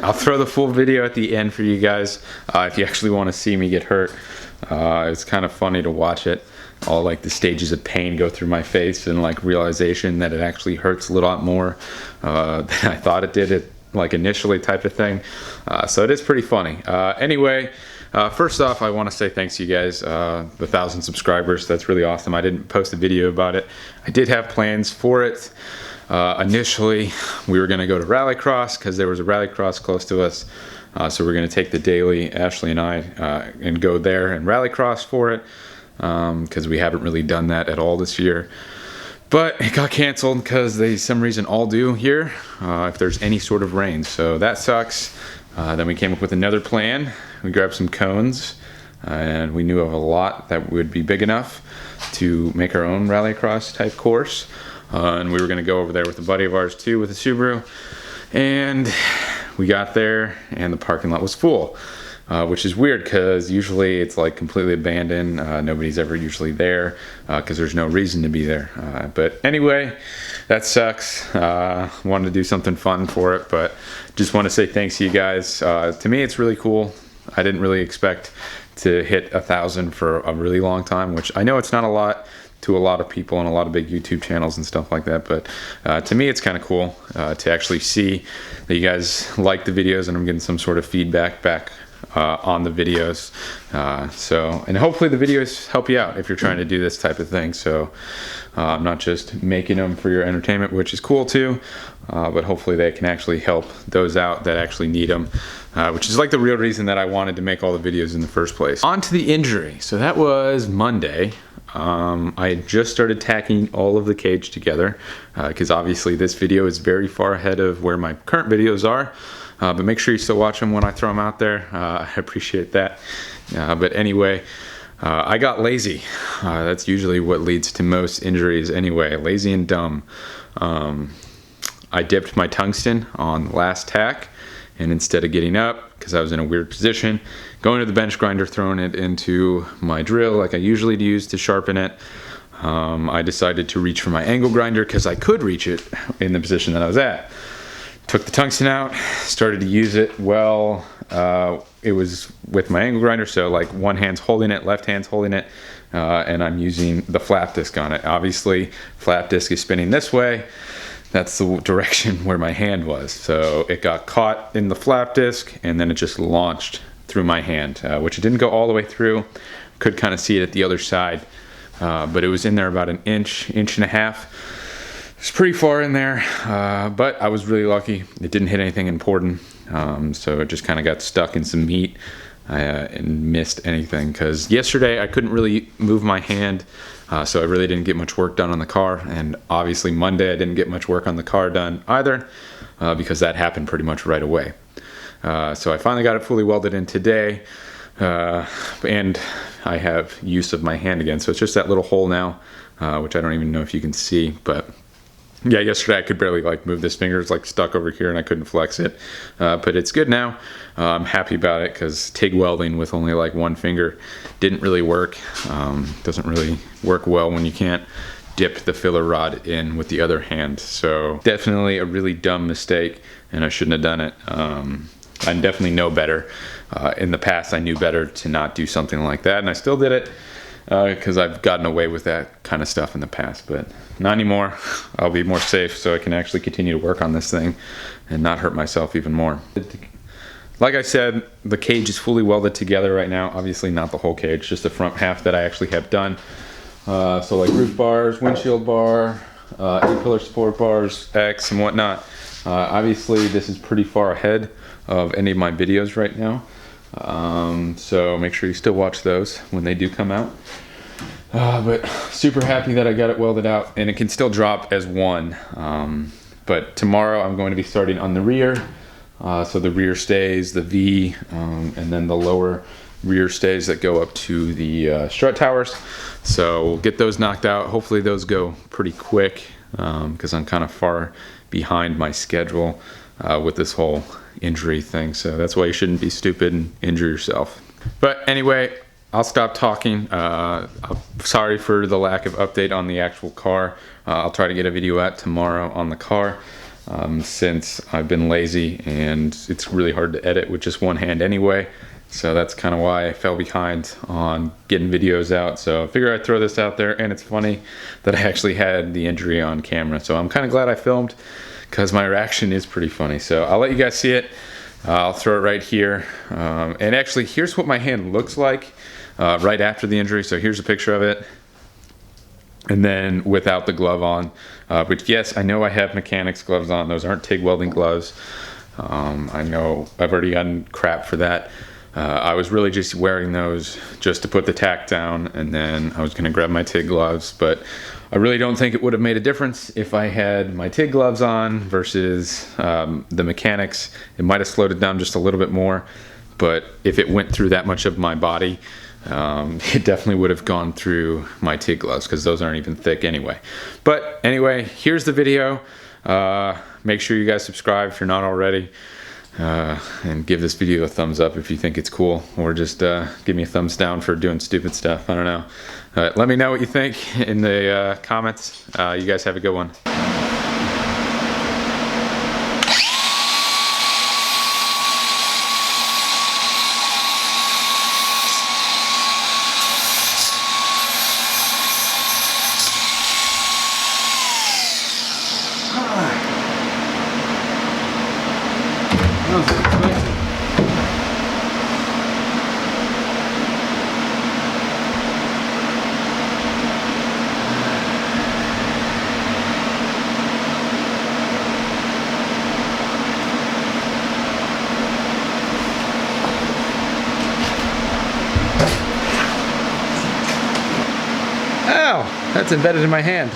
I'll throw the full video at the end for you guys if you actually want to see me get hurt. It's kind of funny to watch it, all like the stages of pain go through my face, and like realization that it actually hurts a lot more than I thought it did, like initially type of thing. So it is pretty funny. Anyway, first off, I want to say thanks to you guys, the 1,000 subscribers. That's really awesome. I didn't post a video about it. I did have plans for it. Initially, we were going to go to Rallycross because there was a Rallycross close to us. So we're going to take the daily, Ashley and I, and go there and Rallycross for it, because we haven't really done that at all this year. But it got canceled because they, some reason, all do here if there's any sort of rain. So that sucks. Then we came up with another plan. We grabbed some cones, and we knew of a lot that would be big enough to make our own Rallycross type course. And we were going to go over there with a buddy of ours too, with a Subaru. And we got there and the parking lot was full, which is weird because usually it's like completely abandoned. Nobody's ever usually there because there's no reason to be there. But anyway, that sucks. Wanted to do something fun for it, but just want to say thanks to you guys. To me, it's really cool. I didn't really expect to hit 1,000 for a really long time, which I know it's not a lot to a lot of people and a lot of big YouTube channels and stuff like that, but to me it's kind of cool to actually see that you guys like the videos and I'm getting some sort of feedback back on the videos. And hopefully the videos help you out if you're trying to do this type of thing. So I'm not just making them for your entertainment, which is cool too, but hopefully they can actually help those out that actually need them, which is like the real reason that I wanted to make all the videos in the first place. On to the injury. So that was Monday. I had just started tacking all of the cage together because obviously this video is very far ahead of where my current videos are, but make sure you still watch them when I throw them out there. I appreciate that. But anyway, I got lazy. That's usually what leads to most injuries anyway, lazy and dumb. I dipped my tungsten on the last tack, and instead of getting up, because I was in a weird position, going to the bench grinder, throwing it into my drill like I usually use to sharpen it, I decided to reach for my angle grinder because I could reach it in the position that I was at. Took the tungsten out, started to use it. Well, it was with my angle grinder, so like one hand's holding it, left hand's holding it, and I'm using the flap disc on it. Obviously, flap disc is spinning this way. That's the direction where my hand was. So it got caught in the flap disc and then it just launched through my hand, which it didn't go all the way through. Could kind of see it at the other side, but it was in there about an inch and a half. It's pretty far in there, but I was really lucky. It didn't hit anything important, so it just kind of got stuck in some meat and missed anything. Because yesterday I couldn't really move my hand, so I really didn't get much work done on the car. And obviously Monday I didn't get much work on the car done either, because that happened pretty much right away. So I finally got it fully welded in today, and I have use of my hand again. So it's just that little hole now, which I don't even know if you can see, but yeah, yesterday I could barely like move this finger. It's like stuck over here and I couldn't flex it, but it's good now. I'm happy about it because TIG welding with only like one finger didn't really work. Doesn't really work well when you can't dip the filler rod in with the other hand. So definitely a really dumb mistake and I shouldn't have done it. I definitely know better. In the past I knew better to not do something like that, and I still did it because I've gotten away with that kind of stuff in the past, but not anymore. I'll be more safe so I can actually continue to work on this thing and not hurt myself even more. Like I said, the cage is fully welded together right now. Obviously not the whole cage, just the front half that I actually have done. So like roof bars, windshield bar, A-pillar support bars, X and whatnot. Obviously this is pretty far ahead of any of my videos right now. So make sure you still watch those when they do come out. But super happy that I got it welded out, and it can still drop as one. But tomorrow I'm going to be starting on the rear. So the rear stays, the V, and then the lower rear stays that go up to the strut towers. So we'll get those knocked out. Hopefully those go pretty quick because I'm kind of far behind my schedule with this whole injury thing. So that's why you shouldn't be stupid and injure yourself. But anyway, I'll stop talking. I'm sorry for the lack of update on the actual car. I'll try to get a video out tomorrow on the car. since I've been lazy, and it's really hard to edit with just one hand anyway. So that's kind of why I fell behind on getting videos out. So I figure I'd throw this out there, and it's funny that I actually had the injury on camera. So I'm kind of glad I filmed, because my reaction is pretty funny. So I'll let you guys see it. I'll throw it right here. And actually, here's what my hand looks like right after the injury. So here's a picture of it. And then without the glove on, which yes, I know I have mechanics gloves on. Those aren't TIG welding gloves. I know I've already gotten crap for that. I was really just wearing those just to put the tack down, and then I was gonna grab my TIG gloves, but I really don't think it would have made a difference if I had my TIG gloves on versus the mechanics. It might have slowed it down just a little bit more, but if it went through that much of my body, it definitely would have gone through my TIG gloves, because those aren't even thick anyway. But anyway, here's the video. Make sure you guys subscribe if you're not already. And give this video a thumbs up if you think it's cool, or just give me a thumbs down for doing stupid stuff. I don't know. Let me know what you think in the comments. You guys have a good one. Ow! That's embedded in my hand.